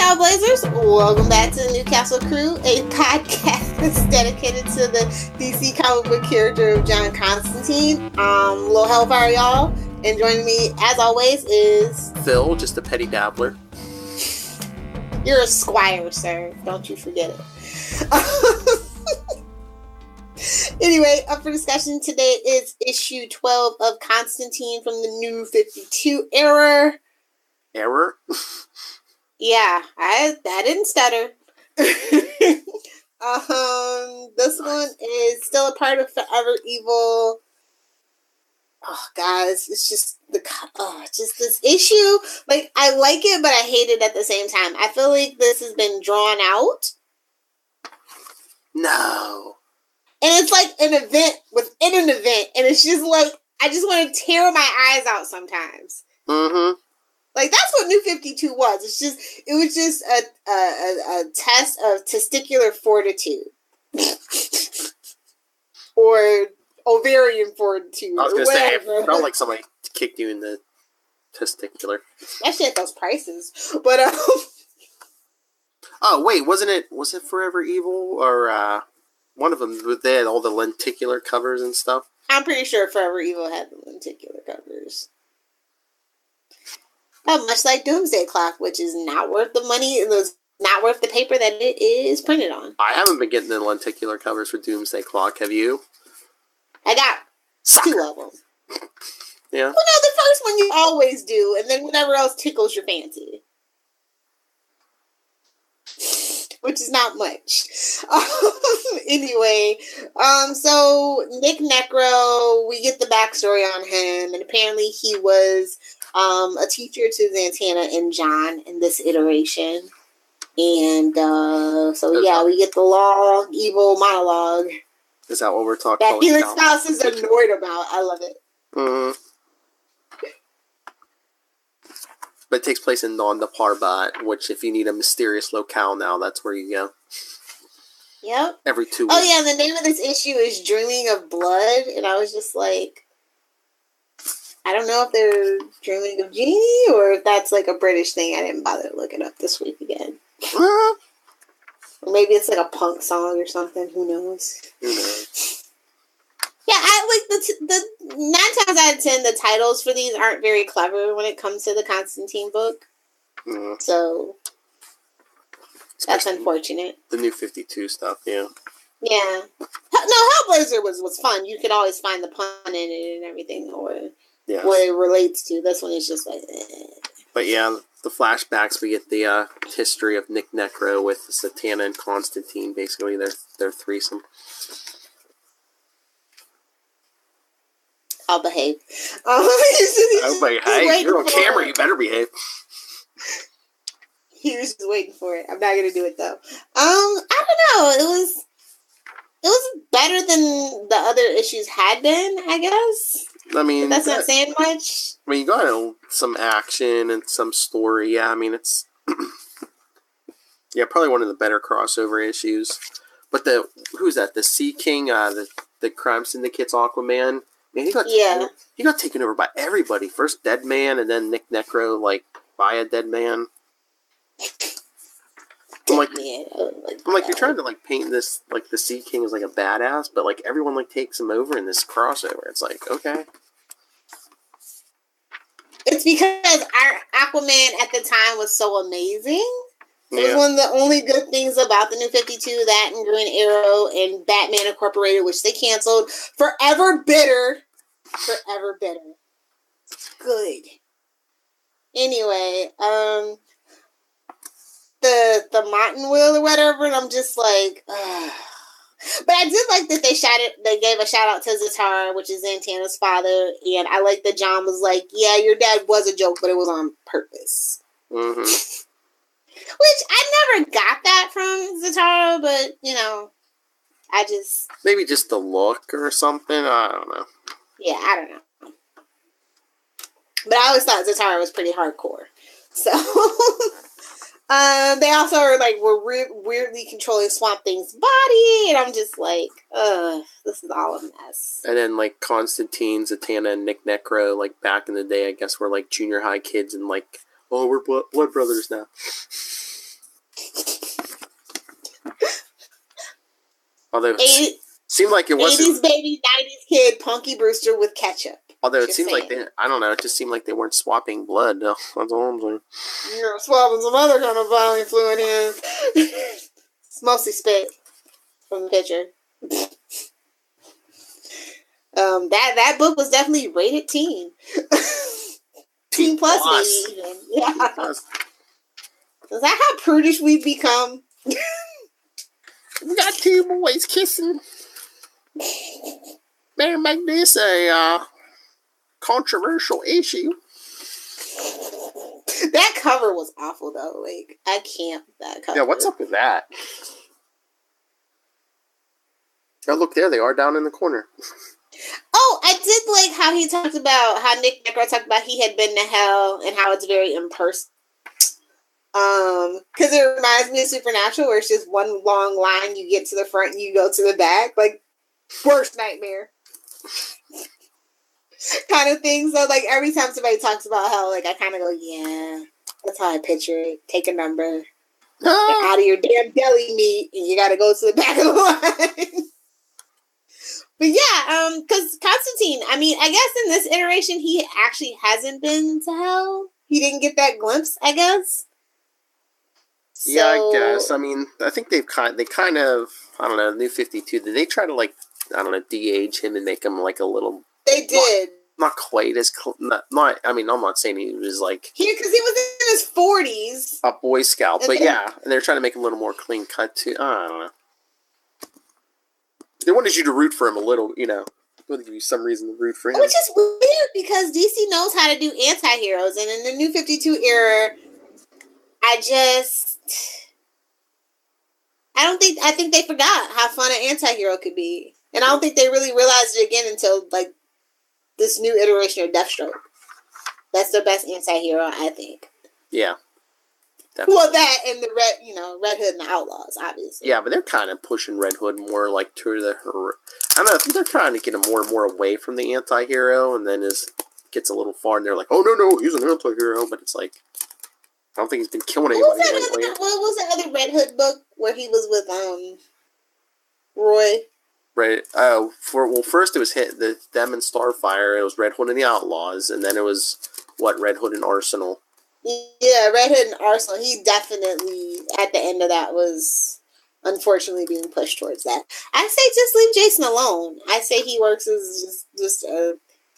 Trailblazers, welcome back to the Newcastle Crew, a podcast dedicated to the DC comic book character of John Constantine. Little Hellfire, y'all. And joining me, as always, is... Phil, just a petty dabbler. You're a squire, sir. Don't you forget it. Anyway, up for discussion today is issue 12 of Constantine from the New 52 era. Error? Yeah, I didn't stutter. This one is still a part of Forever Evil. Oh, guys, it's just just this issue. Like, I like it, but I hate it at the same time. I feel like this has been drawn out. No. And it's like an event within an event, and it's just like, I just want to tear my eyes out sometimes. Mm-hmm. Like, that's what New 52 was. It was just a test of testicular fortitude. Or ovarian fortitude. I was going to say, it whatever. felt like somebody kicked you in the testicular. That shit, those prices. But, Oh, wait, was it Forever Evil? Or, one of them, they had all the lenticular covers and stuff? I'm pretty sure Forever Evil had the lenticular covers. Much like Doomsday Clock, which is not worth the money, it was not worth the paper that it is printed on. I haven't been getting the lenticular covers for Doomsday Clock, have you? I got two of them. Yeah. Well, no, the first one you always do, and then whatever else tickles your fancy. Which is not much. Anyway, so Nick Necro, we get the backstory on him, and apparently he was a teacher to Zatanna and John in this iteration. And we get the long, evil monologue. Is that what we're talking that about? Felix Faust is annoyed about. I love it. Mm-hmm. But it takes place in Nanda Parbat, which if you need a mysterious locale now, that's where you go. Yep. Every 2 weeks. Oh yeah, the name of this issue is Dreaming of Blood, and I was just like, I don't know if they're dreaming of Genie or if that's like a British thing. I didn't bother to look it up this week again. Or maybe it's like a punk song or something. Who knows? Who knows? Yeah, I like the 9 times out of 10, the titles for these aren't very clever when it comes to the Constantine book. Mm. So that's unfortunate. The New 52 stuff, yeah. Yeah. No, Hellblazer was fun. You could always find the pun in it and everything, or what it relates to. This one is just like, But yeah, the flashbacks, we get the history of Nick Necro with Zatanna and Constantine, basically their threesome. I'll behave. Hey, you're on camera, you better behave. He was just waiting for it. I'm not gonna do it though. I don't know. It was better than the other issues had been, I guess. I mean, but that's not saying much. I mean, you got some action and some story. Yeah, I mean, it's probably one of the better crossover issues. But who's that? The Sea King, the Crime Syndicate's Aquaman. Man, he got taken over by everybody. First Dead Man, and then Nick Necro, by a dead man. I'm like, you're trying to paint this the Sea King as a badass, but everyone takes him over in this crossover. It's okay. It's because our Aquaman at the time was so amazing. It was one of the only good things about the New 52, that and Green Arrow and Batman Incorporated, which they canceled. Forever Bitter. Good. Anyway, the Martin Wheel or whatever, and I'm just like, ugh. But I did like that they gave a shout out to Zatara, which is Zatanna's father, and I like that John was like, yeah, your dad was a joke, but it was on purpose. Mm-hmm. Which I never got that from Zatara, but I just maybe just the look or something. I don't know. Yeah, I don't know. But I always thought Zatara was pretty hardcore. So they also were weirdly controlling Swamp Thing's body, and I'm just like, this is all a mess. And then Constantine, Zatanna, and Nick Necro, back in the day, I guess were junior high kids, and we're blood brothers now. Although it seemed like it wasn't 80s baby, 90s kid, Punky Brewster with ketchup. Although it seemed like I don't know, it just seemed like they weren't swapping blood. No, that's all I'm saying. You're swapping some other kind of bodily fluid in. It's mostly spit from the picture. That book was definitely rated teen. Teen plus maybe even. Yeah. Is that how prudish we've become? We got two boys kissing. Better make this a controversial issue. That cover was awful though. Like, I can't with that cover. Yeah, what's up with that? Oh, look, there they are down in the corner. Oh, I did like how he talked about how Nick Necro talked about he had been to hell and how it's very impersonal. Because it reminds me of Supernatural, where it's just one long line. You get to the front, and you go to the back. Like, worst nightmare kind of thing. So, like, every time somebody talks about hell, like, I kind of go, yeah, that's how I picture it. Take a number out of your damn deli meat, and you got to go to the back of the line. But yeah, because Constantine, I mean, I guess in this iteration, he actually hasn't been to hell. He didn't get that glimpse, I guess. Yeah, I guess. I mean, I think they kind of, I don't know, New 52, did they try to, like, I don't know, de-age him and make him, like, a little... They did. Not quite as... I mean, I'm not saying he was, like... Because he was in his 40s. A Boy Scout, but yeah. And they're trying to make him a little more clean cut, too. I don't know. They wanted you to root for him a little, you know. They wanted to give you some reason to root for him. Which is weird, because DC knows how to do anti-heroes. And in the New 52 era, I think they forgot how fun an anti-hero could be. And I don't think they really realized it again until, like, this new iteration of Deathstroke. That's their best anti-hero, I think. Yeah. Definitely. Well, that and the Red Hood and the Outlaws, obviously. Yeah, but they're kind of pushing Red Hood more, like, to the... I don't know, I think they're trying to get him more and more away from the anti-hero, and then gets a little far, and they're like, oh, no, he's an anti-hero, but it's like... I don't think he's been killing anybody. What was that other Red Hood book where he was with Roy? Right. First it was them and Starfire. It was Red Hood and the Outlaws, and then it was Red Hood and Arsenal. Yeah, Red Hood and Arsenal. He definitely at the end of that was unfortunately being pushed towards that. I say just leave Jason alone. I say he works as just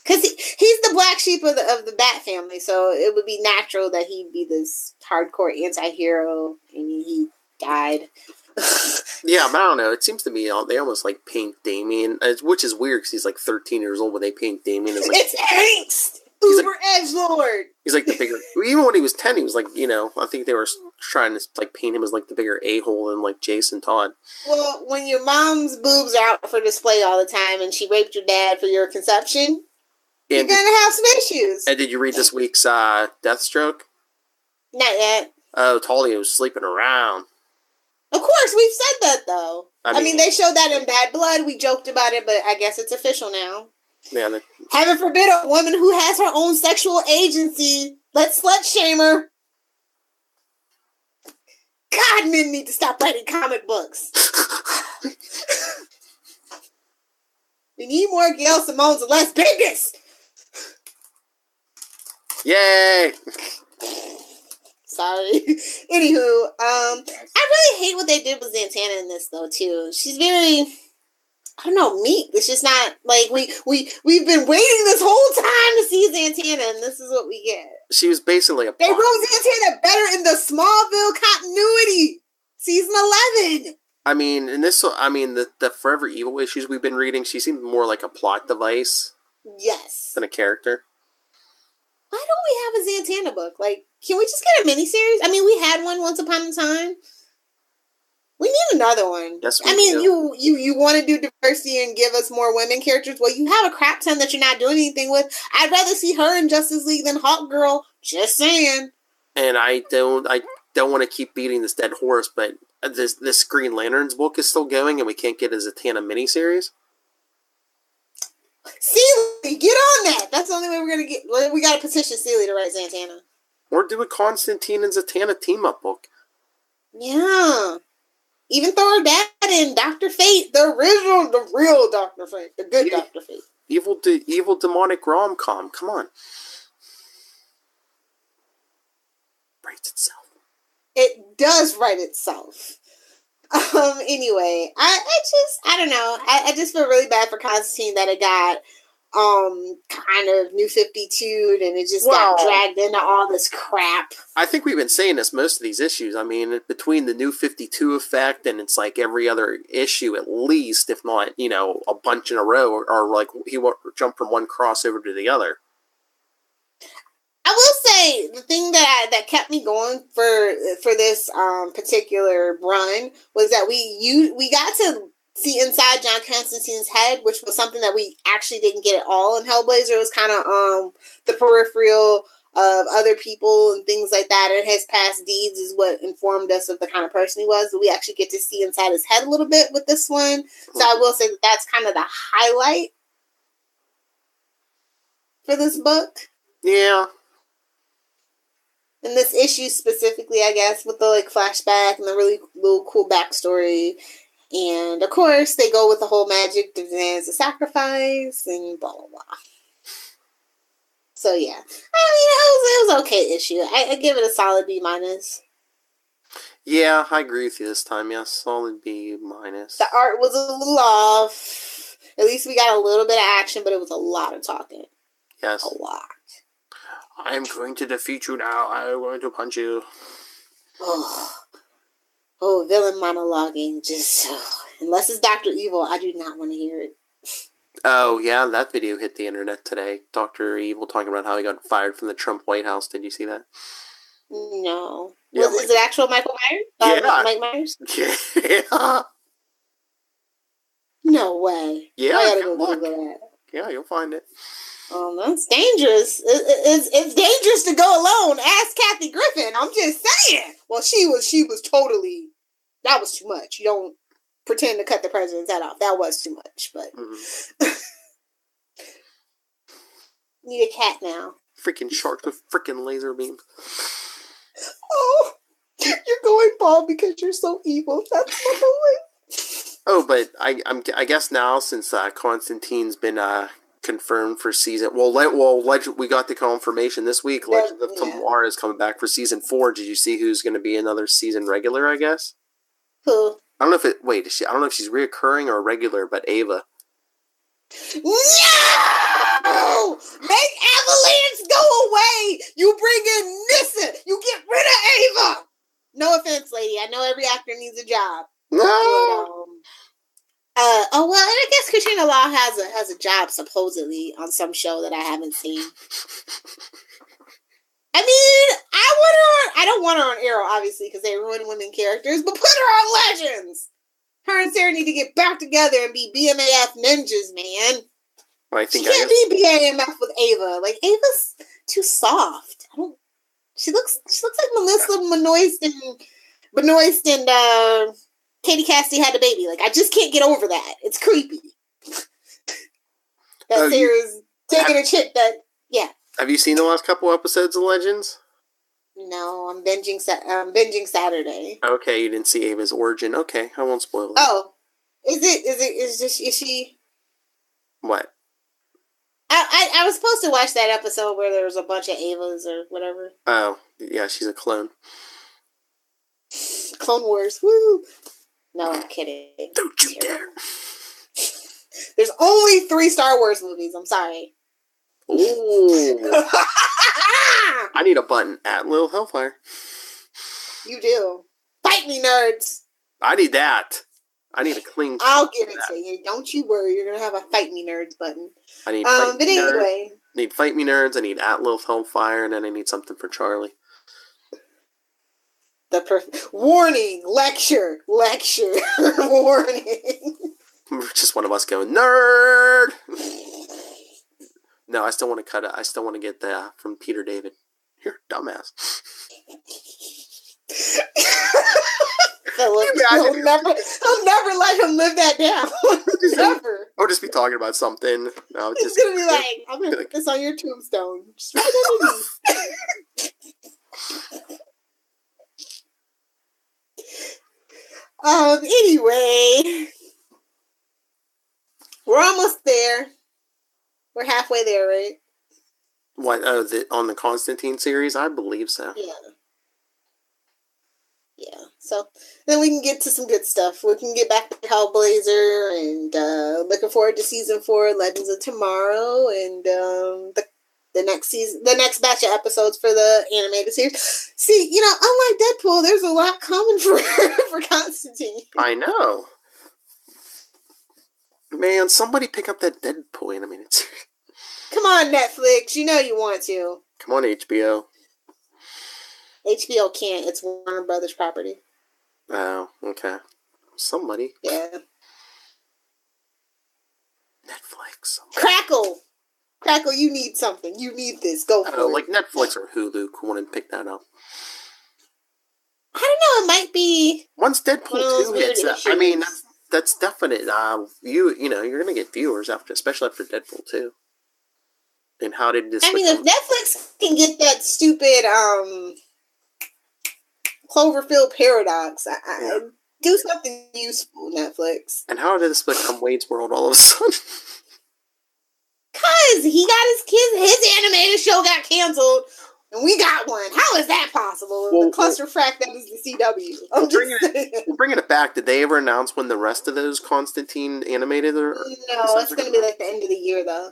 because he's the black sheep of the Bat family, so it would be natural that he'd be this hardcore anti-hero, and he died. Yeah, but I don't know. It seems to me they almost like paint Damien, which is weird because he's like 13 years old, but they paint Damien as like... It's angst! Uber edgelord! He's like the bigger... Even when he was 10, he was like, I think they were trying to like paint him as like the bigger a-hole than like Jason Todd. Well, when your mom's boobs are out for display all the time and she raped your dad for your conception... You're going to have some issues. And did you read this week's Deathstroke? Not yet. Oh, Talia was sleeping around. Of course, we've said that, though. I mean, they showed that in Bad Blood. We joked about it, but I guess it's official now. Yeah. Heaven forbid a woman who has her own sexual agency. Let's slut-shame her. God, men need to stop writing comic books. We need more Gail Simones and less Bendis. Yay! Sorry. Anywho, I really hate what they did with Zatanna in this though too. She's very, I don't know, meek. It's just not like we've been waiting this whole time to see Zatanna, and this is what we get. She was basically They wrote Zatanna better in the Smallville continuity, season 11. I mean, the Forever Evil issues we've been reading, she seemed more like a plot device. Yes. Than a character. Why don't we have a Zatanna book? Like, can we just get a miniseries? I mean, we had one once upon a time. We need another one. Yes, you want to do diversity and give us more women characters? Well, you have a crap ton that you're not doing anything with. I'd rather see her in Justice League than Hawk Girl. Just saying. And I don't want to keep beating this dead horse, but this Green Lanterns book is still going, and we can't get a Zatanna miniseries. Seeley, get on that. That's the only way we're gonna get. We gotta petition Seeley to write Zatanna. Or do a Constantine and Zatanna team up book. Yeah. Even throw her dad in, Dr. Fate, the real Dr. Fate, the good Dr. Fate. Evil demonic rom-com. Come on. Writes itself. It does write itself. Anyway, I don't know. I just feel really bad for Constantine that it got kind of New 52 and it just got dragged into all this crap. I think we've been saying this most of these issues. I mean, between the New 52 effect and it's like every other issue at least, if not, a bunch in a row, or like he won't jump from one crossover to the other. I will say the thing that kept me going for this particular run was that we got to see inside John Constantine's head, which was something that we actually didn't get at all in Hellblazer. It was kind of the peripheral of other people and things like that, and his past deeds is what informed us of the kind of person he was. But we actually get to see inside his head a little bit with this one. So I will say that's kind of the highlight for this book. Yeah. In this issue specifically, I guess, with the flashback and the really little cool backstory. And of course, they go with the whole magic demands a sacrifice and blah blah blah. So yeah, I mean, it was okay issue. I give it a solid B-. Yeah, I agree with you this time. Yeah, solid B-. The art was a little off. At least we got a little bit of action, but it was a lot of talking. Yes, a lot. I am going to defeat you now. I am going to punch you. Villain monologuing. Just unless it's Dr. Evil, I do not want to hear it. Oh, yeah, that video hit the internet today. Dr. Evil talking about how he got fired from the Trump White House. Did you see that? No. Yeah, is it actual Michael Myers? Yeah. Mike Myers? Yeah. No way. Yeah, I gotta go Google that. Yeah, you'll find it. That's dangerous. It's dangerous to go alone. Ask Kathy Griffin. I'm just saying. Well, she was totally. That was too much. You don't pretend to cut the president's head off. That was too much. But need a cat now. Freaking sharks with freaking laser beams. Oh, you're going bald because you're so evil. That's so hilarious. Oh, but I guess now since Constantine's been confirmed for season. We got the confirmation this week. Legend of Tomorrow is coming back for season 4. Did you see who's going to be another season regular? I guess. Who? I don't know if it. Wait, I don't know if she's reoccurring or regular, but Ava. No! Make Avalanche go away! You bring in Nissa! You get rid of Ava! No offense, lady. I know every actor needs a job. No. But, I guess Katrina Law has a job supposedly on some show that I haven't seen. I mean, I don't want her on Arrow, obviously, because they ruin women characters, but put her on Legends! Her and Sarah need to get back together and be BMAF ninjas, man. Well, she can't be BMAF with Ava. Ava's too soft. She looks like Melissa Benoist and Katie Cassidy had a baby. I just can't get over that. It's creepy. That Sarah's taking a chick that, yeah. Have you seen the last couple episodes of Legends? No, I'm binging Saturday. Okay, you didn't see Ava's origin. Okay, I won't spoil it. Oh, is she? What? I was supposed to watch that episode where there was a bunch of Avas or whatever. Oh, yeah, she's a clone. Clone Wars, woo! No, I'm kidding. Don't you dare! There's only 3 Star Wars movies. I'm sorry. Ooh. I need a button at Little Hellfire. You do. Fight me, nerds. I need that. I need a clean. I'll give it to you. Don't you worry. You're gonna have a Fight Me Nerds button. I need. But anyway. I need Fight Me Nerds. I need at Little Hellfire, and then I need something for Charlie. The perfect warning. Lecture. Warning. Just one of us going nerd. No, I still want to cut it. I still want to get that from Peter David. You're a dumbass. Philip, I'll never let him live that down. Never. I'll just be talking about something. No, He's going to be like, I'm going to put this on your tombstone. Just right underneath. Anyway, we're almost there. We're halfway there, right? What, on the Constantine series? I believe so. Yeah. Yeah. So then we can get to some good stuff. We can get back to Hellblazer, and looking forward to season 4, Legends of Tomorrow, and the next season, the next batch of episodes for the animated series. See, unlike Deadpool, there's a lot coming for Constantine. I know. Man, somebody pick up that Deadpool animated series. Come on, Netflix. You know you want to. Come on, HBO. HBO can't. It's Warner Brothers property. Oh, okay. Somebody. Yeah. Netflix. Crackle, you need something. You need this. Go for it. Like Netflix or Hulu. Come on and pick that up. I don't know. It might be. Once Deadpool 2 hits, I mean, that's definite. You're going to get viewers, especially after Deadpool 2. And how did this... I mean, if Netflix can get that stupid Cloverfield paradox, I do something useful, Netflix. And how did this become Wade's World all of a sudden? Because he got his animated show got canceled, and we got one. How is that possible? The clusterfuck that is the CW. Bringing it back, did they ever announce when the rest of those Constantine animated are? No, it's going to be like the end of the year, though.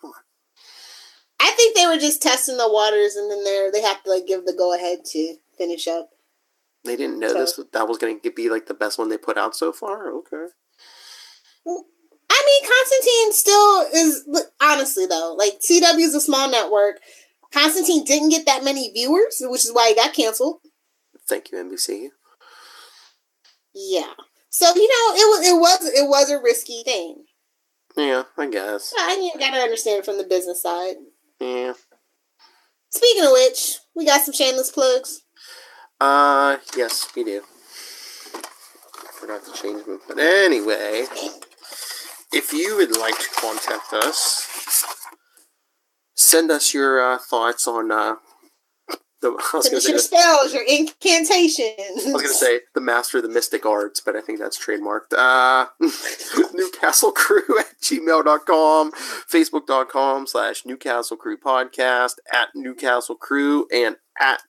Come on. I think they were just testing the waters, and then they have to give the go-ahead to finish up. They didn't know that was going to be the best one they put out so far? Okay. Well, I mean, Constantine still is, honestly, though, CW is a small network. Constantine didn't get that many viewers, which is why he got canceled. Thank you, NBC. Yeah. So, it was a risky thing. Yeah, I guess. You gotta understand it from the business side. Yeah. Speaking of which, we got some shameless plugs. Yes, we do. I forgot to change them. But anyway, if you would like to contact us, send us your thoughts on your spells, your incantations. I was going to say the Master of the Mystic Arts, but I think that's trademarked. Newcastle Crew @gmail.com, Facebook.com/Newcastle Crew Podcast, @Newcastle Crew, and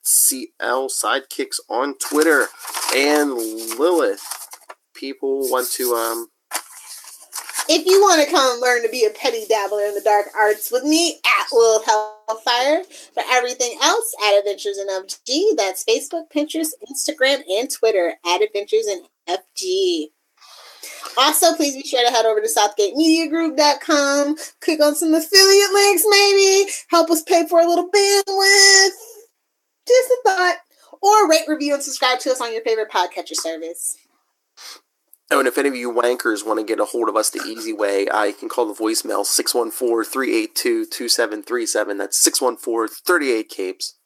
@CL Sidekicks on Twitter. And Lilith, people want to if you want to come learn to be a petty dabbler in the dark arts with me, @Lilith Hellfire. For everything else, @Adventures in FG. That's Facebook, Pinterest, Instagram, and Twitter, @Adventures in FG. Also, please be sure to head over to SouthgateMediaGroup.com. Click on some affiliate links, maybe. Help us pay for a little bandwidth. Just a thought. Or rate, review, and subscribe to us on your favorite podcatcher service. Oh, and if any of you wankers want to get a hold of us the easy way, you can call the voicemail 614-382-2737. That's 614-38-CAPES.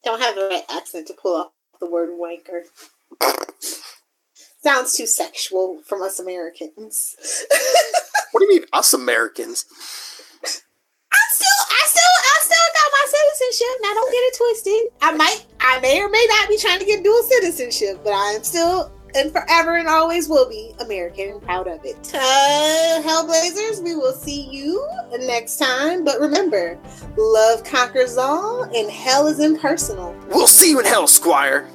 Don't have the right accent to pull off the word wanker. Sounds too sexual from us Americans. What do you mean, us Americans? I still got my citizenship. Now don't get it twisted. I may or may not be trying to get dual citizenship, but I am still and forever and always will be American and proud of it. Hellblazers, we will see you next time. But remember, love conquers all and hell is impersonal. We'll see you in hell, Squire.